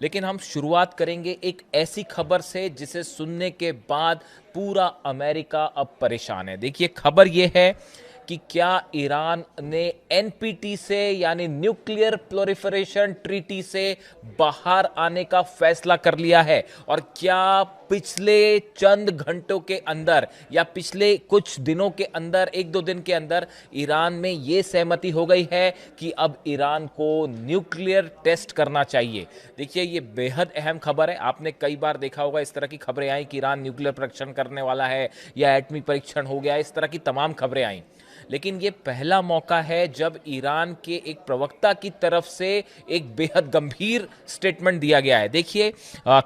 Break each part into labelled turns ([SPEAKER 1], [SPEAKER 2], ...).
[SPEAKER 1] लेकिन हम शुरुआत करेंगे एक ऐसी खबर से जिसे सुनने के बाद पूरा अमेरिका अब परेशान है। देखिए, खबर यह है कि क्या ईरान ने एनपीटी से यानी न्यूक्लियर प्रोलिफरेशन ट्रीटी से बाहर आने का फैसला कर लिया है, और क्या पिछले चंद घंटों के अंदर या पिछले कुछ दिनों के अंदर, एक दो दिन के अंदर ईरान में यह सहमति हो गई है कि अब ईरान को न्यूक्लियर टेस्ट करना चाहिए। देखिए, ये बेहद अहम खबर है। आपने कई बार देखा होगा इस तरह की खबरें आई कि ईरान न्यूक्लियर परीक्षण करने वाला है या एटमी परीक्षण हो गया, इस तरह की तमाम खबरें आई। लेकिन ये पहला मौका है जब ईरान के एक प्रवक्ता की तरफ से एक बेहद गंभीर स्टेटमेंट दिया गया है। देखिए,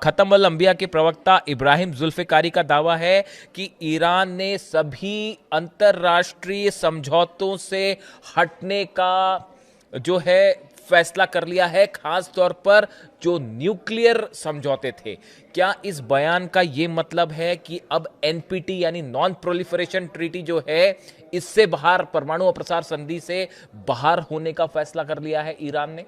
[SPEAKER 1] खत्म अल अंबिया के प्रवक्ता इब्राहिम जुल्फिकारी का दावा है कि ईरान ने सभी अंतर्राष्ट्रीय समझौतों से हटने का जो है फैसला कर लिया है, खास तौर पर जो न्यूक्लियर समझौते थे। क्या इस बयान का यह मतलब है कि अब एनपीटी यानी नॉन प्रोलिफरेशन ट्रीटी जो है, इससे बाहर, परमाणु अप्रसार संधि से बाहर होने का फैसला कर लिया है ईरान ने?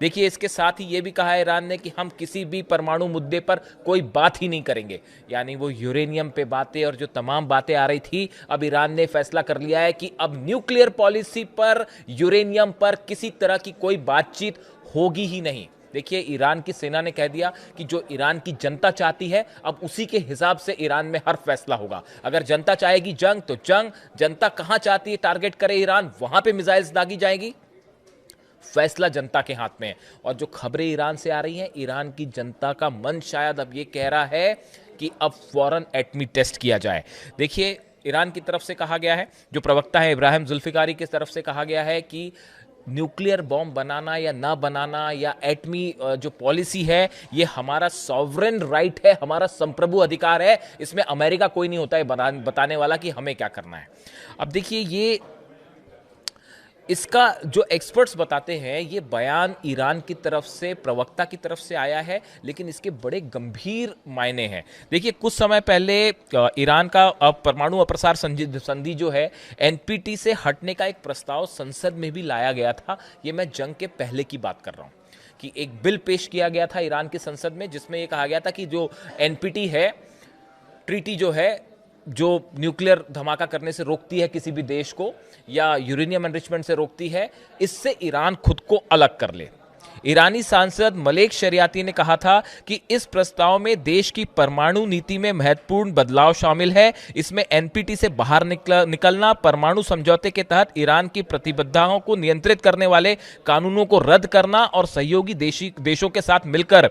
[SPEAKER 1] देखिए, इसके साथ ही यह भी कहा है ईरान ने कि हम किसी भी परमाणु मुद्दे पर कोई बात ही नहीं करेंगे। यानी वो यूरेनियम पे बातें और जो तमाम बातें आ रही थी, अब ईरान ने फैसला कर लिया है कि अब न्यूक्लियर पॉलिसी पर, यूरेनियम पर किसी तरह की कोई बातचीत होगी ही नहीं। देखिए, ईरान की सेना ने कह दिया कि जो ईरान की जनता चाहती है, अब उसी के हिसाब से ईरान में हर फैसला होगा। अगर जनता चाहेगी जंग तो जंग, जनता कहां चाहती है टारगेट करे ईरान, वहां पे मिसाइल्स दागी जाएगी। फैसला जनता के हाथ में है। और जो खबरें ईरान से आ रही हैं, ईरान की जनता का मन शायद अब ये कह रहा है कि अब फौरन एटमी टेस्ट किया जाए। देखिए, ईरान की तरफ से कहा गया है, जो प्रवक्ता है इब्राहिम जुल्फिकारी की तरफ से कहा गया है कि न्यूक्लियर बॉम्ब बनाना या ना बनाना या एटमी जो पॉलिसी है, ये हमारा सॉवरेन राइट है, हमारा संप्रभु अधिकार है। इसमें अमेरिका कोई नहीं होता है बताने वाला कि हमें क्या करना है। अब देखिए, ये इसका जो एक्सपर्ट्स बताते हैं, ये बयान ईरान की तरफ से, प्रवक्ता की तरफ से आया है, लेकिन इसके बड़े गंभीर मायने हैं। देखिए, कुछ समय पहले ईरान का परमाणु अप्रसार संधि जो है, एनपीटी से हटने का एक प्रस्ताव संसद में भी लाया गया था। ये मैं जंग के पहले की बात कर रहा हूं कि एक बिल पेश किया गया था ईरान की संसद में, जिसमें यह कहा गया था कि जो एनपीटी है, ट्रीटी जो है, जो न्यूक्लियर धमाका करने से रोकती है किसी भी देश को या यूरेनियम एनरिचमेंट से रोकती है, इससे ईरान खुद को अलग कर ले। ईरानी सांसद मलेक शरियाती ने कहा था कि इस प्रस्ताव में देश की परमाणु नीति में महत्वपूर्ण बदलाव शामिल है। इसमें एनपीटी से बाहर निकलना, परमाणु समझौते के तहत ईरान की प्रतिबद्धताओं को नियंत्रित करने वाले कानूनों को रद्द करना और सहयोगी देशों के साथ मिलकर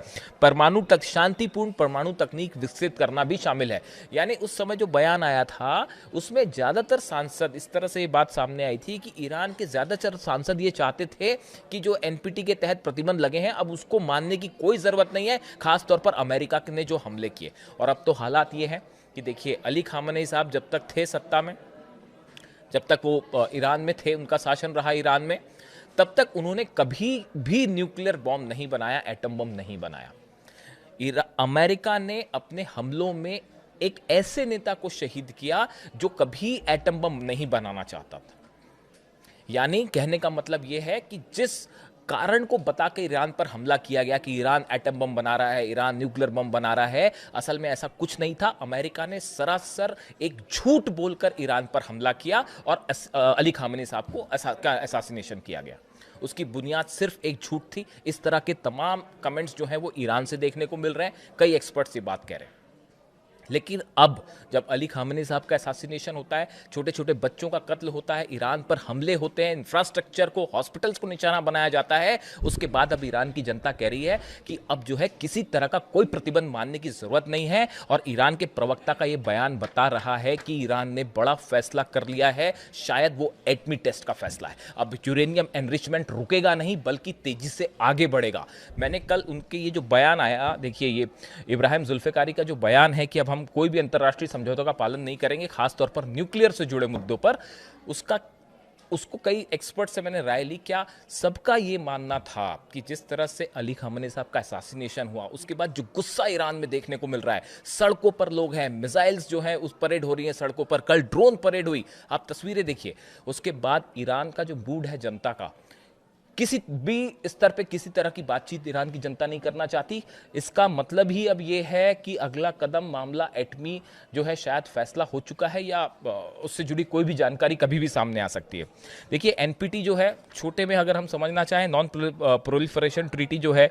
[SPEAKER 1] शांतिपूर्ण परमाणु तकनीक विकसित करना भी शामिल है। यानी उस समय जो बयान आया था, उसमें ज्यादातर सांसद, इस तरह से ये बात सामने आई थी कि ईरान के ज्यादातर सांसद ये चाहते थे कि जो एनपीटी के तहत प्रतिबंध लगे हैं, अब उसको मानने की कोई जरूरत नहीं है, खासतौर पर अमेरिका ने जो हमले किए। और अब तो हालात ये हैं कि देखिए, अली खामेनी साहब जब तक थे सत्ता में, जब तक वो ईरान में थे, उनका शासन रहा ईरान में, तब तक उन्होंने कभी भी न्यूक्लियर बॉम्ब नहीं बनाया, एटम बम नहीं बनाया। अमेरिका ने अपने हमलों में एक ऐसे नेता को शहीद किया जो कभी एटम बम नहीं बनाना चाहता था। यानी कहने का मतलब यह है कि जिस कारण को बता के ईरान पर हमला किया गया कि ईरान एटम बम बना रहा है, ईरान न्यूक्लियर बम बना रहा है, असल में ऐसा कुछ नहीं था। अमेरिका ने सरासर एक झूठ बोलकर ईरान पर हमला किया और अली खामेनी साहब को असैसिनेशन किया गया। उसकी बुनियाद सिर्फ एक झूठ थी। इस तरह के तमाम कमेंट्स जो हैं वो ईरान से देखने को मिल रहे हैं, कई एक्सपर्ट्स ये बात कह रहे हैं। लेकिन अब जब अली खामेनी साहब का असैसिनेशन होता है, छोटे छोटे बच्चों का कत्ल होता है, ईरान पर हमले होते हैं, इंफ्रास्ट्रक्चर को, हॉस्पिटल्स को निशाना बनाया जाता है, उसके बाद अब ईरान की जनता कह रही है कि अब जो है किसी तरह का कोई प्रतिबंध मानने की जरूरत नहीं है। और ईरान के प्रवक्ता का यह बयान बता रहा है कि ईरान ने बड़ा फैसला कर लिया है, शायद वो एटमी टेस्ट का फैसला है। अब यूरेनियम एनरिचमेंट रुकेगा नहीं, बल्कि तेजी से आगे बढ़ेगा। मैंने कल उनके ये जो बयान आया, देखिए ये इब्राहिम जुल्फिकारी का जो बयान है कि अब हम कोई भी अंतर्राष्ट्रीय समझौतों का पालन नहीं करेंगे, खासतौर पर न्यूक्लियर से जुड़े मुद्दों पर, उसको कई एक्सपर्ट से मैंने राय ली। क्या सबका ये मानना था कि जिस तरह से अली खामेनी साहब का असैसिनेशन हुआ, उसके बाद जो गुस्सा ईरान में देखने को मिल रहा है, सड़कों पर लोग हैं, मिसाइल्स जो हैं उस परेड हो रही हैं सड़कों पर, कल ड्रोन परेड हुई, आप तस्वीरें देखिए। उसके बाद ईरान का जो मूड है जनता का, किसी भी स्तर पे किसी तरह की बातचीत ईरान की जनता नहीं करना चाहती। इसका मतलब ही अब ये है कि अगला कदम मामला एटमी जो है शायद फैसला हो चुका है या उससे जुड़ी कोई भी जानकारी कभी भी सामने आ सकती है। देखिए एनपीटी जो है, छोटे में अगर हम समझना चाहें, नॉन प्रोलिफरेशन ट्रीटी जो है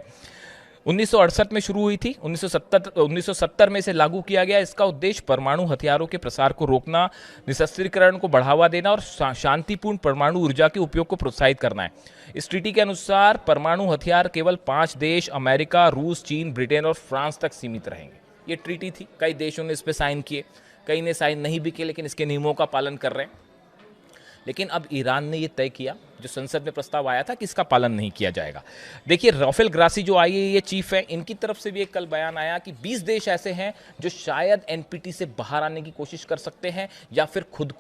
[SPEAKER 1] 1968 में शुरू हुई थी, 1970 में इसे लागू किया गया। इसका उद्देश्य परमाणु हथियारों के प्रसार को रोकना, निशस्त्रीकरण को बढ़ावा देना और शांतिपूर्ण परमाणु ऊर्जा के उपयोग को प्रोत्साहित करना है। इस ट्रीटी के अनुसार परमाणु हथियार केवल 5 देश अमेरिका, रूस, चीन, ब्रिटेन और फ्रांस तक सीमित रहेंगे। ये ट्रीटी थी, कई देशों ने इस पर साइन किए, कई ने साइन नहीं भी किए, लेकिन इसके नियमों का पालन कर रहे हैं। लेकिन अब ईरान ने यह तय किया, जो संसद में प्रस्ताव आया था, कि इसका पालन नहीं किया जाएगा। देखिए राफेल ग्रासी जो आईएईए चीफ है, इनकी तरफ से भी एक कल बयान आया कि 20 देश ऐसे हैं जो शायद एनपीटी से बाहर आने की कोशिश कर सकते हैं या फिर खुद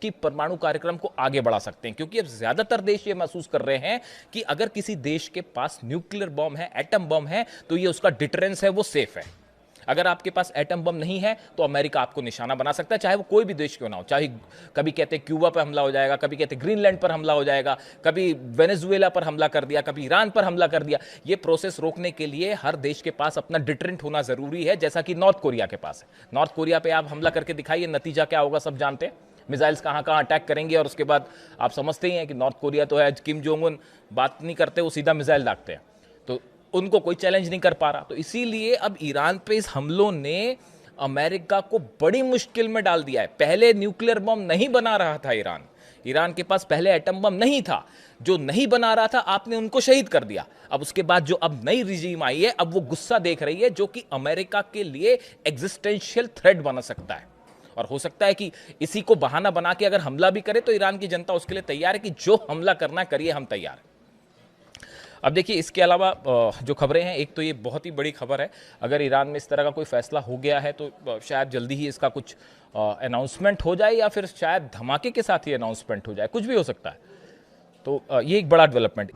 [SPEAKER 1] की परमाणु कार्यक्रम को आगे बढ़ा सकते हैं, क्योंकि अब ज्यादातर देश ये महसूस कर रहे हैं कि अगर किसी देश के पास न्यूक्लियर बॉम्ब है, एटम बॉम्ब है, तो ये उसका डिटरेंस है, वो सेफ है। अगर आपके पास एटम बम नहीं है तो अमेरिका आपको निशाना बना सकता है, चाहे वो कोई भी देश क्यों ना हो। चाहे कभी कहते क्यूबा पर हमला हो जाएगा, कभी कहते ग्रीनलैंड पर हमला हो जाएगा, कभी वेनेजुएला पर हमला कर दिया, कभी ईरान पर हमला कर दिया। ये प्रोसेस रोकने के लिए हर देश के पास अपना डिटरेंट होना जरूरी है, जैसा कि नॉर्थ कोरिया के पास है। नॉर्थ कोरिया पे आप हमला करके दिखाइए, नतीजा क्या होगा सब जानते हैं। मिसाइल्स कहाँ कहाँ अटैक करेंगे और उसके बाद आप समझते ही हैं कि नॉर्थ कोरिया तो है, किम जोंग उन बात नहीं करते, वो सीधा मिसाइल दागते हैं, तो उनको कोई चैलेंज नहीं कर पा रहा। तो इसीलिए अब ईरान पे इस हमलों ने अमेरिका को बड़ी मुश्किल में डाल दिया है। पहले न्यूक्लियर बम नहीं बना रहा था ईरान के पास पहले एटम बम नहीं था। जो नहीं बना रहा था आपने उनको शहीद कर दिया। अब उसके बाद जो अब नई रिजीम आई है, अब वो गुस्सा देख रही है, जो कि अमेरिका के लिए एग्जिस्टेंशियल थ्रेट बन सकता है। और हो सकता है कि इसी को बहाना बना के अगर हमला भी करे तो ईरान की जनता उसके लिए तैयार है कि जो हमला करना करिए, हम तैयार हैं। अब देखिए इसके अलावा जो खबरें हैं, एक तो ये बहुत ही बड़ी खबर है, अगर ईरान में इस तरह का कोई फैसला हो गया है तो शायद जल्दी ही इसका कुछ अनाउंसमेंट हो जाए या फिर शायद धमाके के साथ ही अनाउंसमेंट हो जाए, कुछ भी हो सकता है। तो ये एक बड़ा डेवलपमेंट।